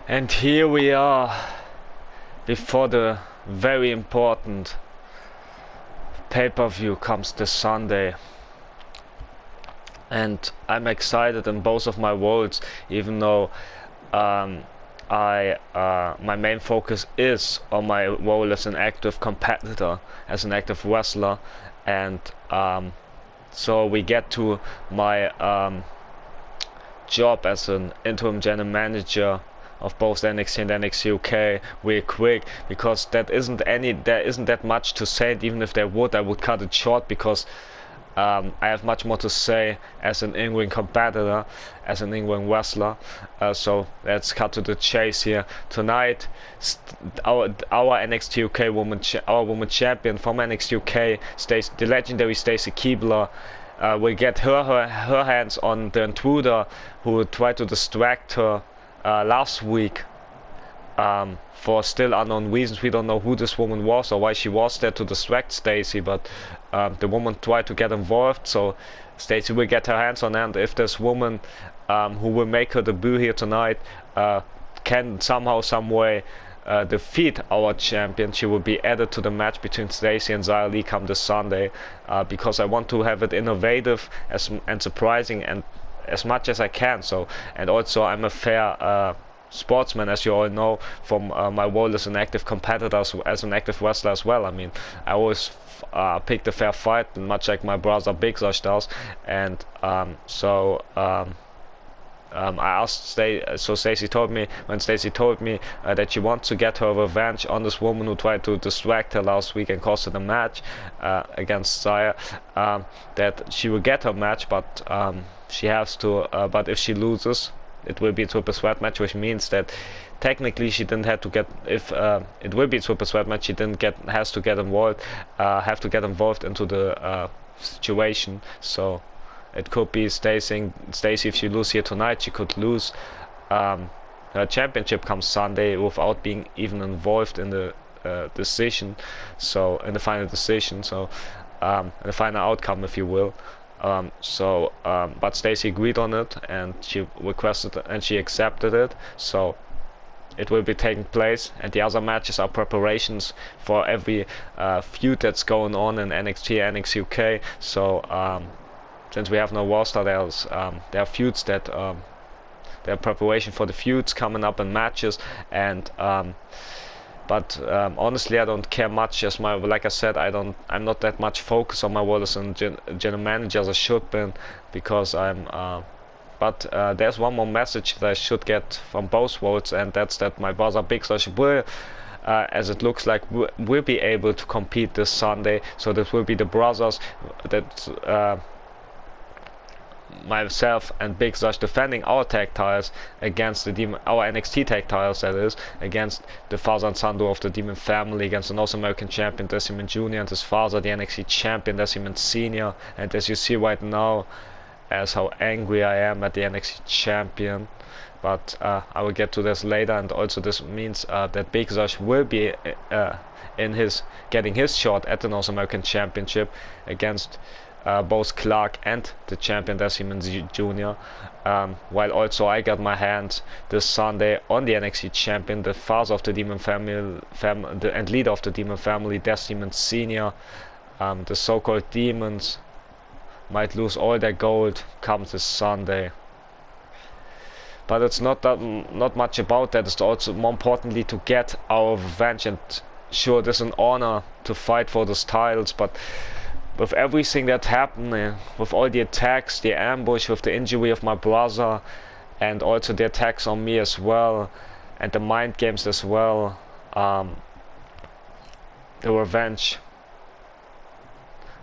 And here we are before the very important pay-per-view comes this Sunday. And I'm excited in both of my roles, even though my main focus is on my role as an active competitor, as an active wrestler, and so we get to my job as an interim general manager of both NXT and NXT UK real quick, because there isn't that much to say, and even if there would, I would cut it short, because I have much more to say as an in-ring competitor, as an in-ring wrestler. So let's cut to the chase here. Tonight, our NXT UK woman champion from NXT UK, the legendary Stacy Keibler, will get her hands on the intruder who tried to distract her last week. For still unknown reasons. We don't know who this woman was or why she was there to distract Stacy, but the woman tried to get involved, so Stacy will get her hands on her. And if this woman who will make her debut here tonight can somehow, some way defeat our champion, she will be added to the match between Stacy and Xia Li come this Sunday, because I want to have it innovative and surprising and as much as I can. So, and also I'm a fair sportsman, as you all know, from my role as an active competitor, as an active wrestler as well. I mean, I always pick the fair fight, much like my brother Big Sascha does, and I asked Stacey told me that she wants to get her revenge on this woman who tried to distract her last week and cost her the match against Xia, that she will get her match, but she has to. But if she loses, it will be a triple threat match, which means that technically she didn't have to get. If it will be a triple threat match, she have to get involved into the situation. So it could be Stacy. If she loses here tonight, she could lose her championship come Sunday without being even involved in the decision. So in the final decision. So in the final outcome, if you will. But Stacy agreed on it, and she requested and she accepted it, so it will be taking place. And the other matches are preparations for every feud that's going on in NXT and NXT UK. So since we have no roster, there are feuds that there are preparation for the feuds coming up in matches, and but honestly, I don't care much. Like I said, I'm not that much focused on my role as a general manager as I should be, because but there's one more message that I should get from both roles, and that's that my brother Big Sascha will, as it looks like, will be able to compete this Sunday. So that will be the brothers that. Myself and Big Sascha defending our tag titles against our NXT tag titles, that is, against the father and son duo of the Demon family, against the North American champion Decimon Jr. and his father, the NXT champion Decimon Sr. And as you see right now, as how angry I am at the NXT champion, but I will get to this later. And also this means that Big Sascha will be getting his shot at the North American championship against both Clark and the champion Decimon Jr. While also I got my hands this Sunday on the NXT champion, the father of the Demon family, and leader of the Demon family, Decimon Sr. The so-called demons might lose all their gold come this Sunday. But it's not much about that. It's also more importantly to get our revenge, and sure, it is an honor to fight for those titles, but with everything that happened, with all the attacks, the ambush, with the injury of my brother, and also the attacks on me as well, and the mind games as well, the revenge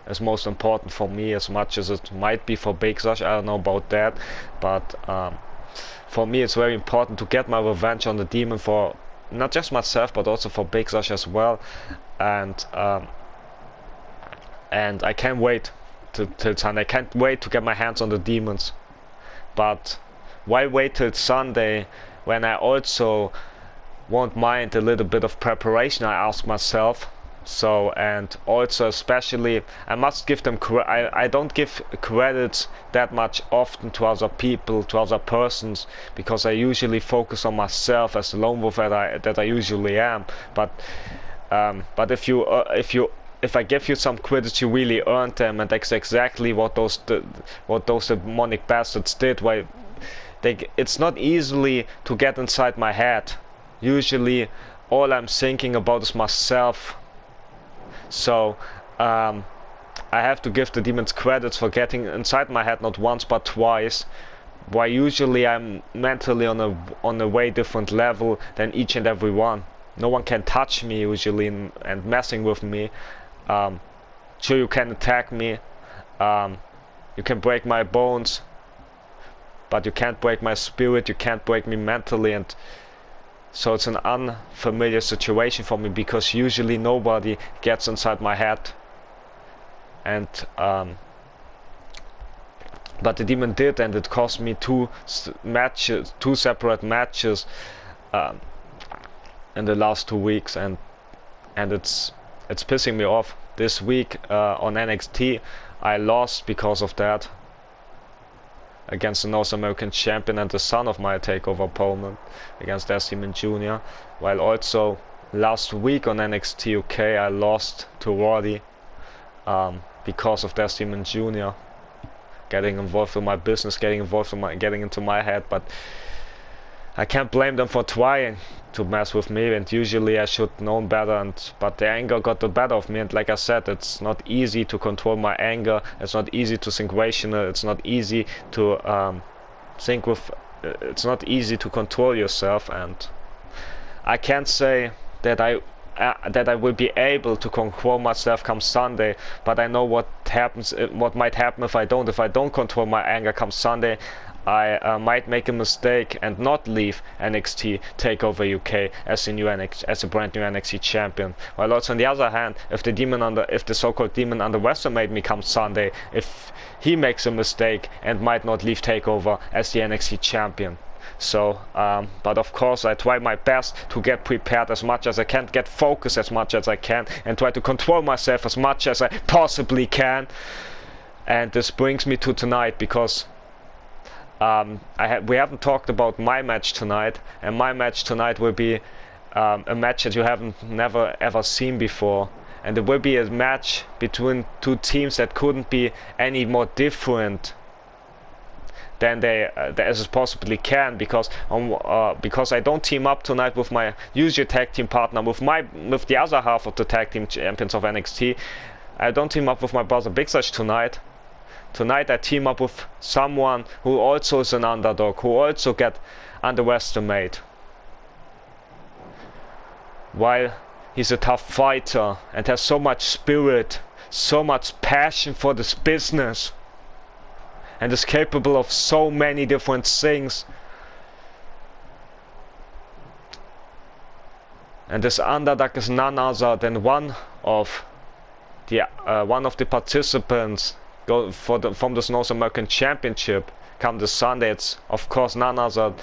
is most important for me, as much as it might be for Big Sascha. I don't know about that, but for me it's very important to get my revenge on the demon, for not just myself but also for Big Sascha as well. And I can't wait till Sunday. I can't wait to get my hands on the demons. But why wait till Sunday when I also won't mind a little bit of preparation, I ask myself, So, and also especially I must give them I don't give credits that much often to other people, to other persons, because I usually focus on myself as a lone wolf that I usually am. But if I give you some credits, you really earned them, and that's exactly what those demonic bastards did. Why it's not easily to get inside my head. Usually all I'm thinking about is myself. So I have to give the demons credits for getting inside my head not once but twice. Why usually I'm mentally on a way different level than each and every one. No one can touch me usually and messing with me. Sure, you can attack me. You can break my bones, but you can't break my spirit. You can't break me mentally, and so it's an unfamiliar situation for me, because usually nobody gets inside my head. And but the demon did, and it cost me two separate matches in the last 2 weeks, and it's pissing me off. This week on NXT I lost because of that, against the North American champion and the son of my takeover opponent, against Demon Jr. While also last week on NXT UK I lost to Roddy because of Demon Jr. getting involved in my business, getting into my head. But I can't blame them for trying to mess with me, and usually I should known better, but the anger got the better of me. And like I said, it's not easy to control my anger, it's not easy to think rational, it's not easy to it's not easy to control yourself. And I can't say that I will be able to control myself come Sunday, but I know what might happen if I don't control my anger come Sunday. I might make a mistake and not leave NXT TakeOver UK as a brand new NXT champion. While also on the other hand, if the so-called demon underestimated me come Sunday, if he makes a mistake and might not leave TakeOver as the NXT champion. So, but of course I try my best to get prepared as much as I can, get focused as much as I can, and try to control myself as much as I possibly can. And this brings me to tonight, because we haven't talked about my match tonight, and my match tonight will be a match that you never ever seen before, and it will be a match between two teams that couldn't be any more different than they as it possibly can, because I don't team up tonight with my usual tag team partner, with the other half of the tag team champions of NXT. I don't team up with my brother Big Sash tonight. Tonight I team up with someone who also is an underdog, who also get underestimated. While he's a tough fighter and has so much spirit, so much passion for this business, and is capable of so many different things. And this underdog is none other than one of the participants from this North American Championship come this Sunday. It's of course none other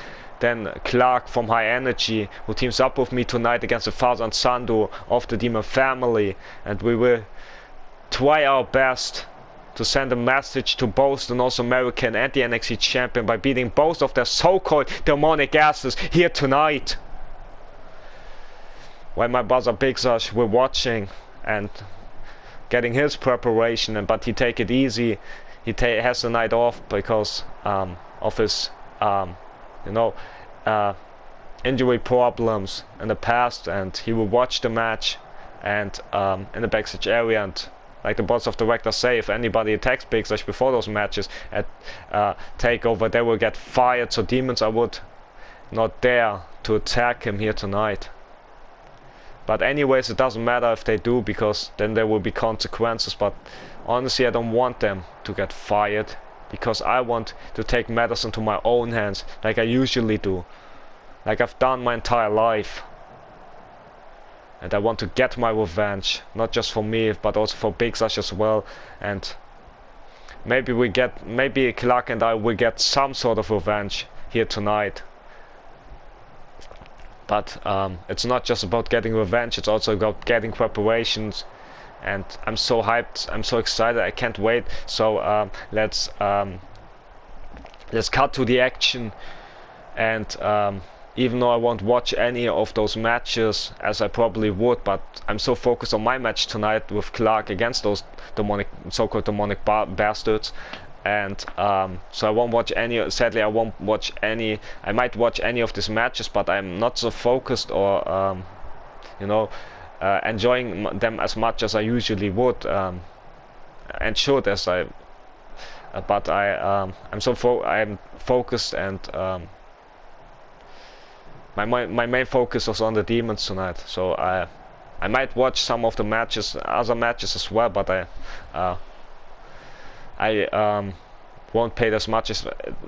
than Clark from High Energy, who teams up with me tonight against the father and son duo of the Demon family, and we will try our best to send a message to both the North American and the NXT champion by beating both of their so-called demonic asses here tonight. While my brother Big Sash will watching and getting his preparation, but he take it easy. He has the night off because of his injury problems in the past, and he will watch the match and in the backstage area. And like the boards of directors say, if anybody attacks Big Sash before those matches at TakeOver, they will get fired. So demons, I would not dare to attack him here tonight. But anyways, it doesn't matter if they do, because then there will be consequences. But honestly, I don't want them to get fired, because I want to take matters into my own hands, like I usually do, like I've done my entire life. And I want to get my revenge, not just for me, but also for Big Sash as well. And maybe Clark and I will get some sort of revenge here tonight. But it's not just about getting revenge, it's also about getting preparations. And I'm so hyped, I'm so excited, I can't wait. So let's cut to the action. And even though I won't watch any of those matches, as I probably would, but I'm so focused on my match tonight with Clark against those so-called demonic bastards. And so I won't watch any. Sadly, I won't watch any. I might watch any of these matches, but I'm not so focused or enjoying them as much as I usually would and should. As I, but I'm I'm focused, and my main focus was on the Demons tonight. So I might watch some of the other matches as well, but I won't pay as much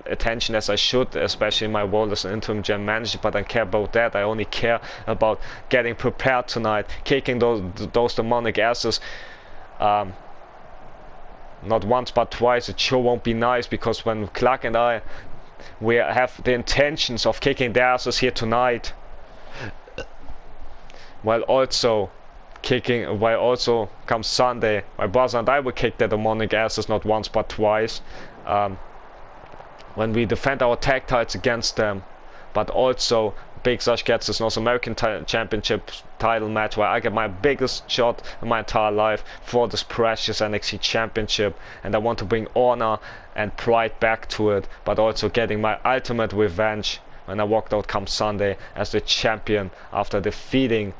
attention as I should, especially in my role as an interim general manager. But I don't care about that. I only care about getting prepared tonight, kicking those demonic asses. Not once but twice. It sure won't be nice, because when Clark and we have the intentions of kicking their asses here tonight, while also come Sunday, my brother and I will kick their demonic asses not once but twice, when we defend our tag titles against them. But also Big Sash gets this North American Championship title match, where I get my biggest shot in my entire life for this precious NXT Championship, and I want to bring honor and pride back to it, but also getting my ultimate revenge when I walked out come Sunday as the champion after defeating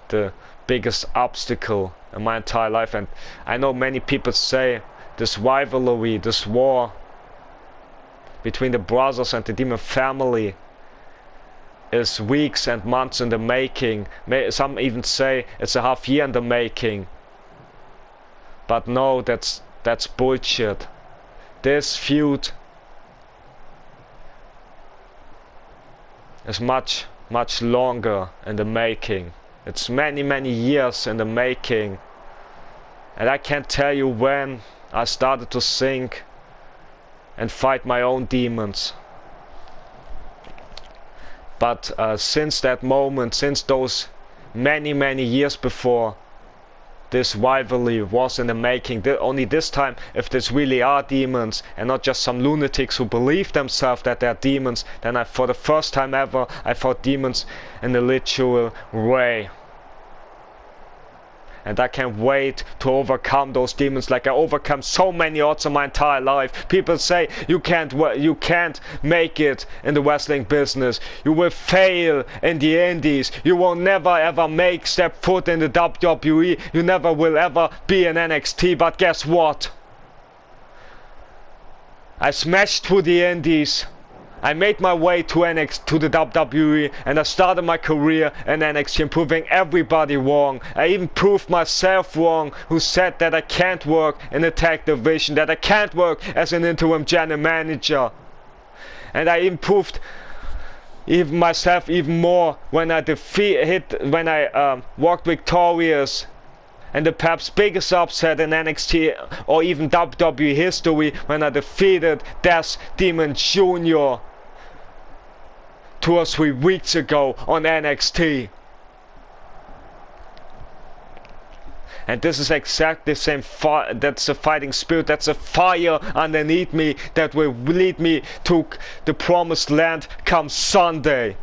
the biggest obstacle in my entire life. And I know many people say this rivalry, this war between the brothers and the Demon family is weeks and months in the making. Some even say it's a half year in the making. But no, that's bullshit. This feud is much longer in the making. It's many years in the making, and I can't tell you when I started to think and fight my own demons. But since that moment, since those many years before, this rivalry was in the making. Only this time, if this really are demons and not just some lunatics who believe themselves that they're demons, then for the first time ever, I fought demons in a literal way. And I can't wait to overcome those demons like I overcome so many odds in my entire life. People say you can't make it in the wrestling business. You will fail in the indies. You will never ever step foot in the WWE. You never will ever be in NXT. But guess what? I smashed through the indies. I made my way to NXT, to the WWE, and I started my career in NXT, proving everybody wrong. I even proved myself wrong, who said that I can't work in the tag division, that I can't work as an interim general manager. And I even proved myself even more when I walked victorious. And the perhaps biggest upset in NXT or even WWE history, when I defeated Death Demon Jr. 2 or 3 weeks ago on NXT. And this is exactly the same that's a fighting spirit, that's a fire underneath me that will lead me to the promised land come Sunday.